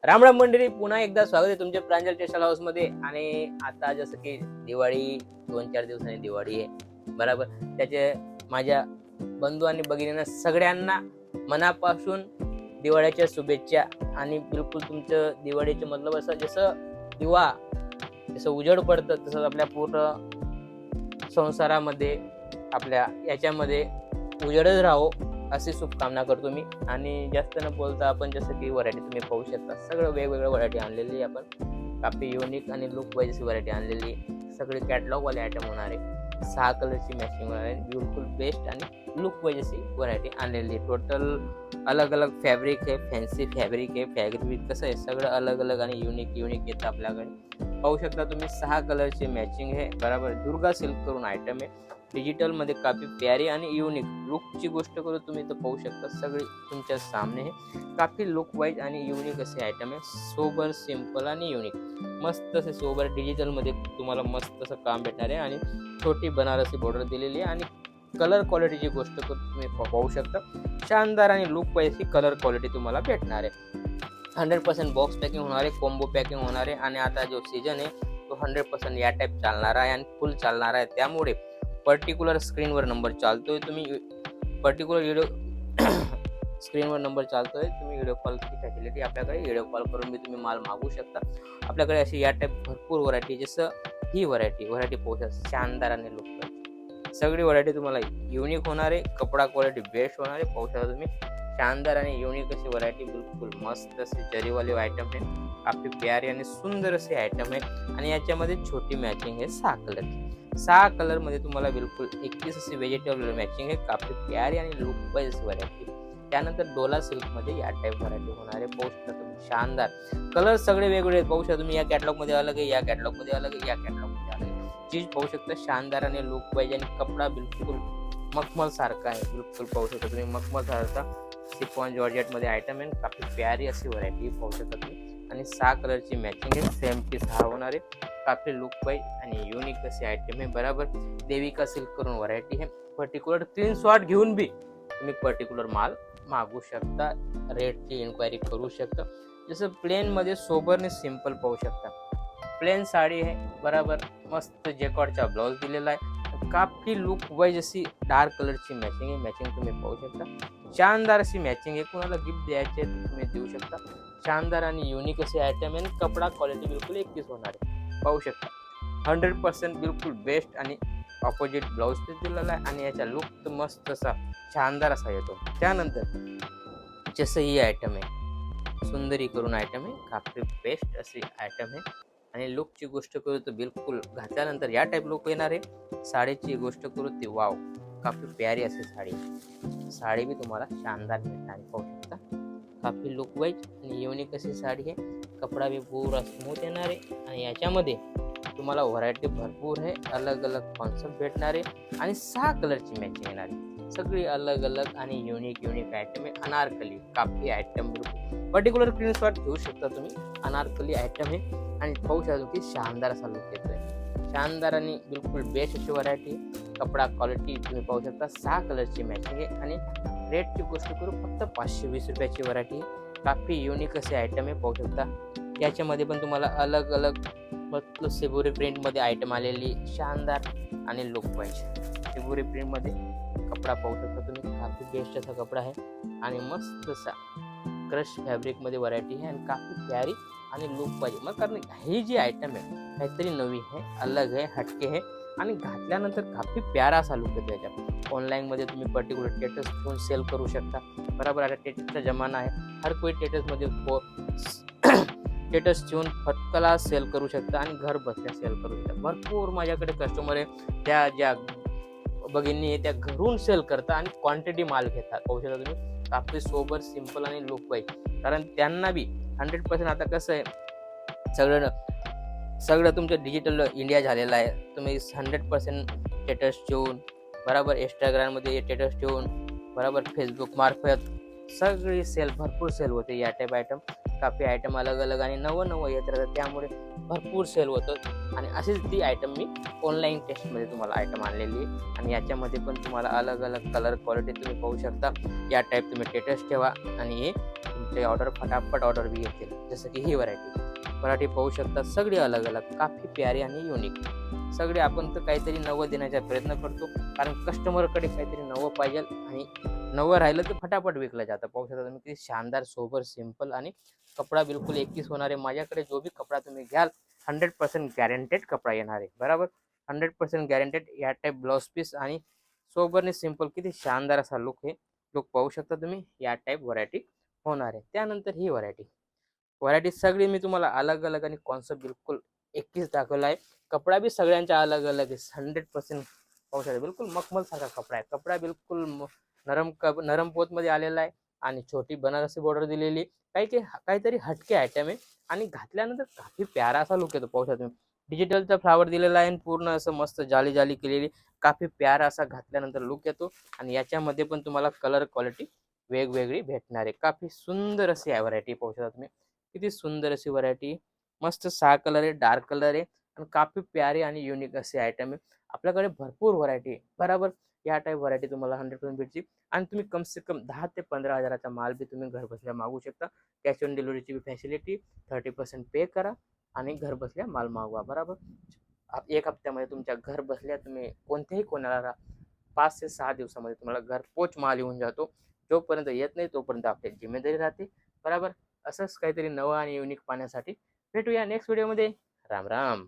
राम राम मंडळी, पुन्हा एकदा स्वागत आहे तुमच्या प्रांजल टेक्सटाईल हाऊस मध्ये. आणि आता जसं की दिवाळी 2-4 दिवसांनी दिवाळी आहे बरोबर. त्याचे माझ्या बंधू आणि भगिनींना सगळ्यांना मनापासून दिवाळीच्या शुभेच्छा. आणि बिलकुल तुमचं दिवाळीचे मतलब असं जसं दिवा जसं उजेड पडतं तसं आपल्या पूर्ण संसारामध्ये आपल्या याच्यामध्ये उजेडच राहो अशी शुभकामना करतो मी. आणि जास्त न बोलता आपण जसं की व्हरायटी तुम्ही पाहू शकता, सगळं वेगवेगळ्या व्हरायटी आणलेली आहे आपण. काफी युनिक आणि लुक वाईज व्हरायटी आणलेली आहे. सगळे कॅटलॉग वाले आयटम होणार आहे. 6 कलरची मॅचिंग होणार आहे. बिलकुल बेस्ट आणि लुक वाईज अशी व्हरायटी आणलेली आहे. टोटल अलग अलग फॅब्रिक आहे, फॅन्सी फॅब्रिक आहे. फॅब्रिक कसं आहे सगळं अलग अलग आणि युनिक येतं आपल्याकडे. पाहू शकता तुम्ही 6 कलरची मॅचिंग आहे बरोबर. दुर्गा सिल्क करून आयटम आहे. डिजिटल मध्ये काफी प्यारी आणि युनिक लुकची गोष्ट करू तुम्ही तर पाहू शकता सगळी तुमच्या सामने आहे. काफी लुक वाईज आणि युनिक असे आयटम आहे. सोबर, सिंपल आणि युनिक मस्त असे सोबर डिजिटल मध्ये तुम्हाला मस्त असं काम भेटणार आहे. आणि छोटी बनारसी बॉर्डर दिलेली आहे. आणि कलर क्वालिटीची गोष्ट करू तुम्ही पाहू शकता, शानदार आणि लुक वाईज ही कलर क्वालिटी तुम्हाला भेटणार आहे. 100% बॉक्स पॅकिंग होणार आहे, कॉम्बो पॅकिंग होणार आहे. आणि आता जो सीजन आहे तो 100% या टाईप चालणार आहे आणि फुल चालणार आहे. त्यामुळे पर्टिक्युलर स्क्रीनवर नंबर चालतोय, तुम्ही पर्टिक्युलर व्हिडिओ स्क्रीनवर नंबर चालतोय, तुम्ही व्हिडिओ कॉलची फॅसिलिटी आपल्याकडे व्हिडिओ कॉल करून मी तुम्ही माल मागू शकता. आपल्याकडे अशी या टाईप भरपूर व्हरायटी, जसं ही व्हरायटी पाहू शकता, शानदार आणि लुक सगळी व्हरायटी तुम्हाला युनिक होणार आहे. कपडा क्वालिटी बेस्ट होणार आहे. पाहू शकता तुम्ही शानदार आणि युनिक अशी व्हरायटी, बिलकुल मस्त असे जरीवाले आयटम आहे. काफी प्यारे आणि सुंदर असे आयटम आहे. आणि याच्यामध्ये छोटी मॅचिंग आहे 6 कलर मध्ये तुम्हाला बिलकुल 21 अशी व्हेजिटेबल मॅचिंग आहे. काफी प्यारी आणि लुक वाईज व्हरायटी. त्यानंतर डोला सिल्क मध्ये या टाईप व्हरायटी होणार आहे. पाहू शकता तुम्ही शानदार कलर सगळे वेगवेगळे पाहू शकता तुम्ही. या कॅटलॉग मध्ये अलग आहे, या कॅटलॉग मध्ये अलग आहे, या कॅटलॉग मध्ये अलग आहे. चीज पाहू शकता शानदार आणि लुक वाईज. आणि कपडा बिलकुल मखमल सारखा आहे. बिलकुल पाहू शकता तुम्ही मखमल सारखा सिफॉन जॉर्जेट मध्ये आयटम आहे. काफी प्यारी अशी व्हरायटी पाहू शकता तुम्ही. आणि 6 कलरची मॅचिंग आहे. सेम पीस हा होणार आहे. काफी लुक वाईज आणि युनिक असे आयटम आहे बरोबर. देविका सिल्क करून व्हरायटी आहे. पर्टिक्युलर स्क्रीनशॉट घेऊन बी तुम्ही पर्टिक्युलर माल मागू शकता, रेटची इन्क्वायरी करू शकता. जसं प्लेन मध्ये सोबरने सिंपल पाहू शकता, प्लेन साडी आहे बरोबर. मस्त जेकॉर्डचा ब्लाउज दिलेला आहे. काफी लुक वाईज अशी डार्क कलरची मॅचिंग आहे. मॅचिंग तुम्ही पाहू शकता, शानदार अशी मॅचिंग आहे. कुणाला गिफ्ट द्यायचे तर तुम्ही देऊ शकता. शानदार आणि युनिक असे आयटम आहे. कपडा क्वालिटी बिलकुल 21 होणार आहे. पाहू शकता 100% बिलकुल बेस्ट आणि ऑपोजिट ब्लाउज पीस दिलेला आहे. आणि याचा लुक तर मस्त असा शानदार असा येतो. त्यानंतर जसं ही आयटम आहे सुंदरी करून आयटम आहे. काफी बेस्ट अशी आयटम आहे. आणि लुकची गोष्ट करू तर बिलकुल घातल्यानंतर या टाईप लुक येणार आहे. साडीची गोष्ट करू ती वाव, काफी प्यारी अशी साडी बी तुम्हाला शानदार भेटणार आहे. पाहू शकता काफी लुक वाईज आणि युनिक अशी साडी आहे. कपडा बी पूरा स्मूथ येणार आहे. आणि याच्यामध्ये तुम्हाला व्हरायटी भरपूर आहे, अलग अलग कॉन्सेप्ट भेटणार आहे. आणि 6 कलरची मॅचिंग येणार आहे. सगळी अलग अलग आणि युनिक आयटम आहे. अनारकली काफी आयटम बिलकुल पर्टिक्युलर स्क्रीनशॉट घेऊ शकता तुम्ही. अनारकली आयटम आहे. आणि पाहू शकता की शानदार असा लुक येतोय. शानदार आणि बिलकुल बेस्ट अशी व्हरायटी. कपडा क्वालिटी तुम्ही पाहू शकता. 6 कलरची मॅचिंग आहे. आणि रेटची गोष्ट करू फक्त 520 रुपयाची व्हरायटी आहे. काफी युनिक असे आयटम आहे. पाहू शकता याच्यामध्ये पण तुम्हाला अलग अलग मस्त सेबुरी प्रिंट मध्ये आयटम आलेली शानदार आणि लुक वाईज. सेबुरी प्रिंट मध्ये कपडा पाहू शकता तुम्ही. काफी बेस्ट असा कपडा आहे. आणि मस्त असा क्रश फॅब्रिक मध्ये व्हरायटी आहे. आणि काफी प्यारी आणि लुक वाईज. मग कारण ही जी आयटम आहे काहीतरी नवी आहे, अलग आहे, हटके आहे. आणि घातल्यानंतर काफी प्यारा असा लुक येतो याच्यात. ऑनलाईन मध्ये तुम्ही पर्टिक्युलर स्टेटस घेऊन सेल करू शकता बरोबर. आता स्टेटसचा जमाना आहे. हर कोई स्टेटस मध्ये स्टेटस ठेवून फटकला सेल करू शकता आणि घर बसल्या सेल करू शकता. भरपूर माझ्याकडे कस्टमर आहे, त्या ज्या भगिनी आहे त्या घरून सेल करतात आणि क्वांटिटी माल घेतात. पाहू शकता तुम्ही काफी सोबर, सिंपल आणि लुक वाईज. कारण त्यांना बी 100% आता कसं आहे सगळं तुमचं डिजिटल इंडिया झालेलं आहे. तुम्ही 100% स्टेटस ठेवून बरोबर, इंस्टाग्राममध्ये स्टेटस ठेवून बरोबर, फेसबुक मार्फत सगळी सेल भरपूर सेल होते या टाईप आयटम. काफी आयटम अलग अलग आणि नवं येत राहतं, त्यामुळे भरपूर सेल होतं. आणि अशीच ती आयटम मी ऑनलाईन टेस्टमध्ये तुम्हाला आयटम आणलेली आहे. आणि याच्यामध्ये पण तुम्हाला अलग अलग कलर क्वालिटी तुम्ही पाहू शकता. या टाईप तुम्ही स्टेटस ठेवा आणि हे तुमची ऑर्डर फटाफट ऑर्डर बी येतील. जसं की ही व्हरायटी पाहू शकता, सगळी अलग अलग, काफी प्यारी आणि युनिक. सगळे आपण तर काहीतरी नवं देण्याचा प्रयत्न करतो, कारण कस्टमरकडे काहीतरी नवं पाहिजे आणि नवं राहिलं तर फटाफट विकलं जातं. पाहू शकता तुम्ही किती शानदार, सोबर, सिंपल आणि कपडा बिलकुल एकीस होणार आहे. माझ्याकडे जो बी कपडा तुम्ही घ्याल 100% गॅरंटेड कपडा येणार आहे, बरोबर. 100% गॅरंटेड. या टाईप ब्लाउज पीस आणि सोबर आणि सिंपल, किती शानदार असा लुक आहे. लुक पाहू शकता तुम्ही, या टाईप व्हरायटी होणार आहे. त्यानंतर ही व्हरायटी सगळी मी तुम्हाला अलग अलग आणि कॉन्सेप्ट बिलकुल एकच दाखवला आहे. कपडा बी सगळ्यांचा अलग अलग आहे. 100% पाहू शकता, बिलकुल मखमल सारखा कपडा आहे. कपडा बिलकुल नरम पोतमध्ये आलेला आहे आणि छोटी बनारसी बॉर्डर दिलेली. काहीतरी हटके आयटम आहे आणि घातल्यानंतर काफी प्यारा असा लुक येतो. पाहू शकता तुम्ही, डिजिटलचा फ्लावर दिलेला आहे आणि पूर्ण असं मस्त जाली जाली केलेली, काफी प्यारा असा घातल्यानंतर लुक येतो. आणि याच्यामध्ये पण तुम्हाला कलर क्वालिटी वेगवेगळी भेटणार आहे. काफी सुंदर अशी आहे व्हरायटी. पाहू शकता तुम्ही, किती सुंदर अशी व्हरायटी. मस्त 6 कलर आहे, डार्क कलर आहे आणि काफी प्यारे आणि युनिक असे आयटम आहे. आपल्याकडे भरपूर व्हरायटी आहे, बरोबर. या टाईप व्हरायटी तुम्हाला 100% भेटतील आणि तुम्ही कम से कम 10 ते 15 हजाराचा माल बी तुम्ही घर बसल्या मागवू शकता. कॅश ऑन डिलिव्हरीची फॅसिलिटी, 30% पे करा आणि घर बसल्या माल मागवा, बरोबर. एक हप्त्यामध्ये तुमच्या घर बसल्या तुम्ही कोणत्याही कोणाला 5 ते 6 दिवसामध्ये तुम्हाला घरपोच माल येऊन जातो. जोपर्यंत येत नाही तोपर्यंत आपली जिम्मेदारी राहते, बरोबर. असंच काहीतरी नवं आणि युनिक पाहण्यासाठी भेटूया नेक्स्ट व्हिडिओमध्ये. राम राम.